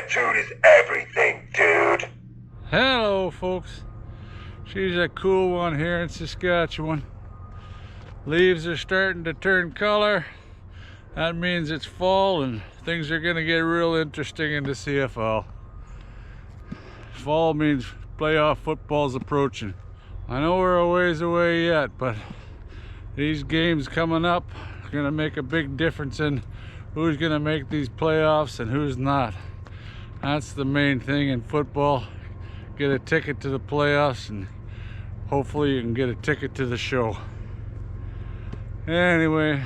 Attitude is everything, dude. Hello folks, she's a cool one here in Saskatchewan. Leaves are starting to turn color. That means it's fall and things are gonna get real interesting in the CFL. Fall means playoff football's approaching. I know we're a ways away yet, but these games coming up are gonna make a big difference in who's gonna make these playoffs and who's not. That's the main thing in football. Get a ticket to the playoffs and hopefully you can get a ticket to the show. Anyway,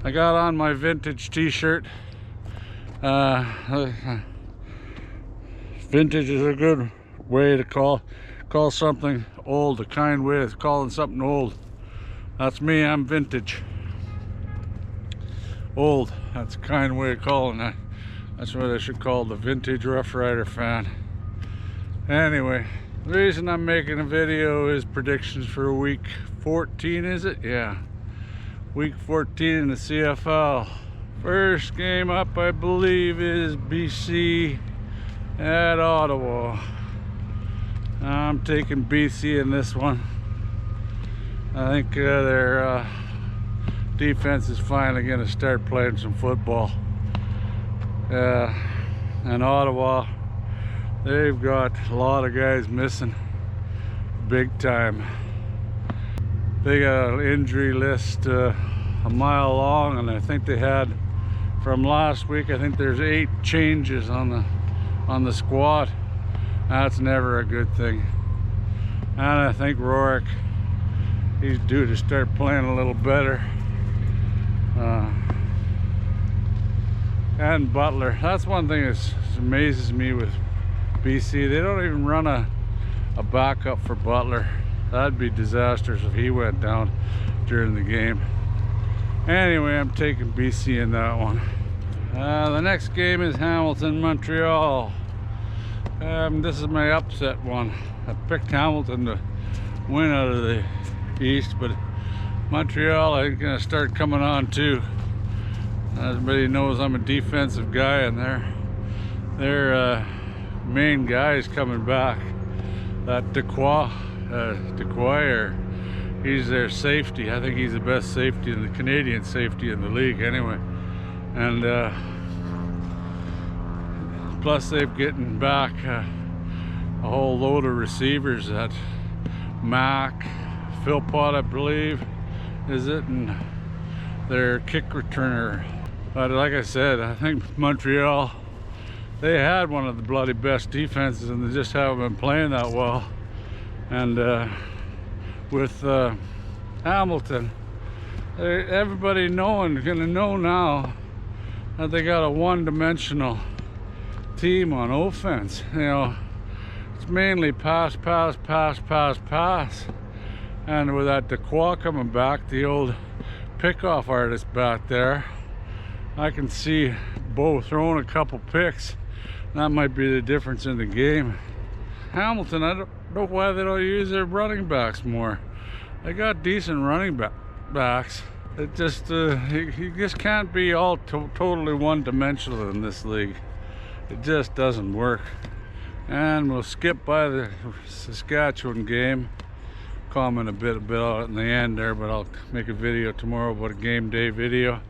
I got on my vintage t-shirt. Vintage is a good way to call something old, a kind way of calling something old. That's me, I'm vintage. Old, that's a kind way of calling that. That's what I should call the vintage Rough Rider fan. Anyway, the reason I'm making a video is predictions for week 14, is it? Yeah. Week 14 in the CFL. First game up, I believe, is BC at Ottawa. I'm taking BC in this one. I think their defense is finally going to start playing some football. And Ottawa, they've got a lot of guys missing big time. They got an injury list a mile long, and I think they had from last week, I think there's 8 changes on the squad. That's never a good thing. And I think Rourke, he's due to start playing a little better. And Butler, that's one thing that amazes me with BC. They don't even run a backup for Butler. That'd be disastrous if he went down during the game. Anyway, I'm taking BC in that one. The next game is Hamilton, Montreal. This is my upset one. I picked Hamilton to win out of the East, but Montreal is going to start coming on too. Everybody knows I'm a defensive guy, and their main guy is coming back. That Dequoy, he's their safety. I think he's the best safety in the Canadian safety in the league anyway. And plus they've getting back a whole load of receivers. That Mac, Philpott, I believe, is it, and their kick returner. But like I said, I think Montreal, they had one of the bloody best defenses, and they just haven't been playing that well. And with Hamilton, everybody gonna know now that they got a one-dimensional team on offense. You know, it's mainly pass. And with that Dequoy coming back, the old pickoff artist back there, I can see Bo throwing a couple picks. That might be the difference in the game. Hamilton, I don't know why they don't use their running backs more. They got decent running backs. It just you just can't be all totally one-dimensional in this league. It just doesn't work. And we'll skip by the Saskatchewan game. Comment a bit about it in the end there, but I'll make a video tomorrow about a game day video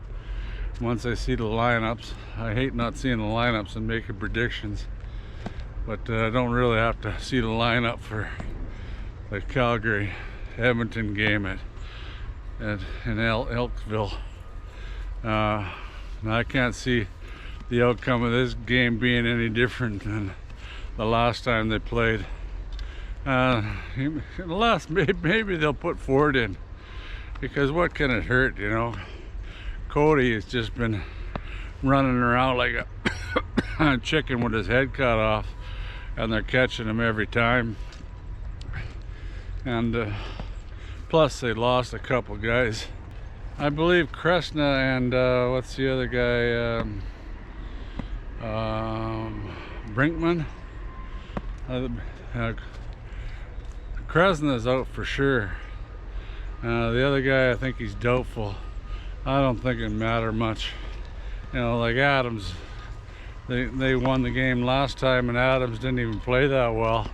once I see the lineups. I hate not seeing the lineups and making predictions, but I don't really have to see the lineup for the Calgary Edmonton game in Elkville. I can't see the outcome of this game being any different than the last time they played. Maybe they'll put Ford in, because what can it hurt, you know? Cody has just been running around like a chicken with his head cut off, and they're catching him every time. And plus they lost a couple guys. I believe Kresna and what's the other guy, Brinkman. Kresna's out for sure. The other guy, I think he's doubtful. I don't think it'd matter much. You know, like Adams, They won the game last time, and Adams didn't even play that well.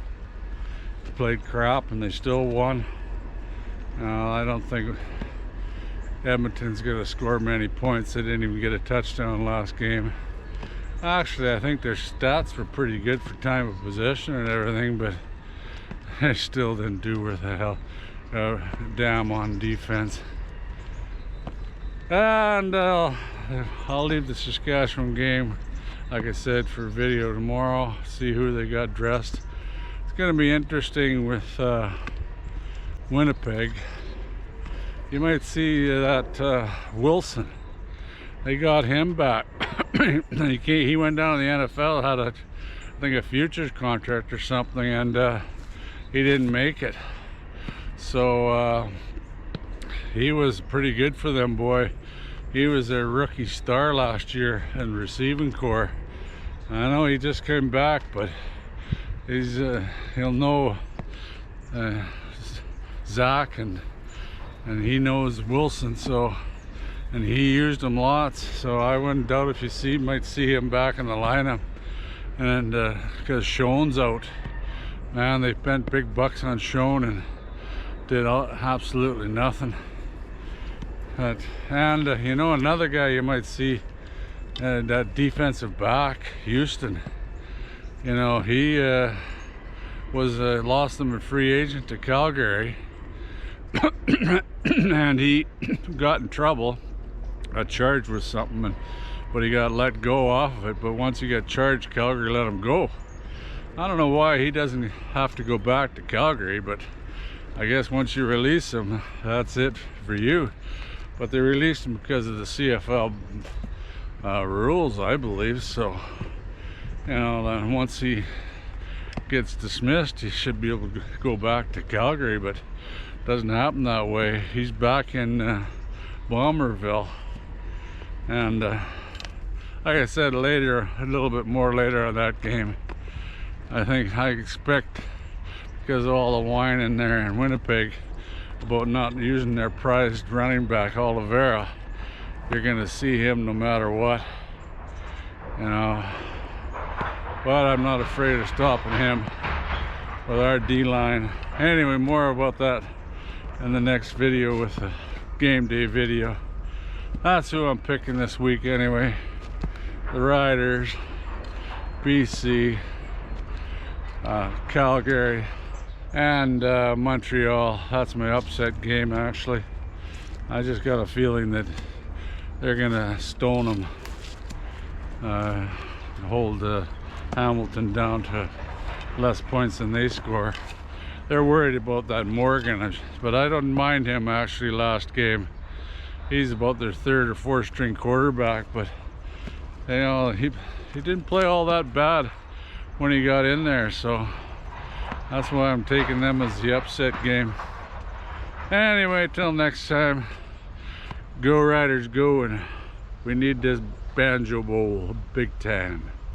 He played crap, and they still won. I don't think Edmonton's going to score many points. They didn't even get a touchdown last game. Actually, I think their stats were pretty good for time of possession and everything, but they still didn't do worth the hell damn on defense. And I'll leave the Saskatchewan game, like I said, for video tomorrow. See who they got dressed. It's going to be interesting with Winnipeg. You might see that Wilson. They got him back. He went down to the NFL, had I think a futures contract or something, and he didn't make it. So he was pretty good for them, boy. He was their rookie star last year in receiving corps. I know he just came back, but he'll know Zach, and he knows Wilson, so, and he used him lots, so I wouldn't doubt if you might see him back in the lineup. And because Schoen's out, man, they spent big bucks on Schoen and did absolutely nothing. And you know, another guy you might see, that defensive back, Houston. You know, he was lost them a free agent to Calgary, and he got in trouble, got charged with something, but he got let go off of it. But once he got charged, Calgary let him go. I don't know why he doesn't have to go back to Calgary, but I guess once you release him, that's it for you. But they released him because of the CFL rules, I believe. So, you know, once he gets dismissed, he should be able to go back to Calgary, but it doesn't happen that way. He's back in Bomberville. And like I said, later, a little bit more later on that game, I expect, because of all the wine in there in Winnipeg about not using their prized running back Oliveira, you're going to see him no matter what, you know. But I'm not afraid of stopping him with our D-line. Anyway, more about that in the next video with the game day video. That's who I'm picking this week anyway. The Riders, BC, Calgary, and Montreal. That's my upset game, actually. I just got a feeling that they're gonna stone them, hold Hamilton down to less points than they score. They're worried about that Morgan, but I don't mind him actually last game. He's about their third or fourth string quarterback, but you know, he didn't play all that bad when he got in there, so that's why I'm taking them as the upset game. Anyway, till next time, go Riders go, and we need this Banjo Bowl big time.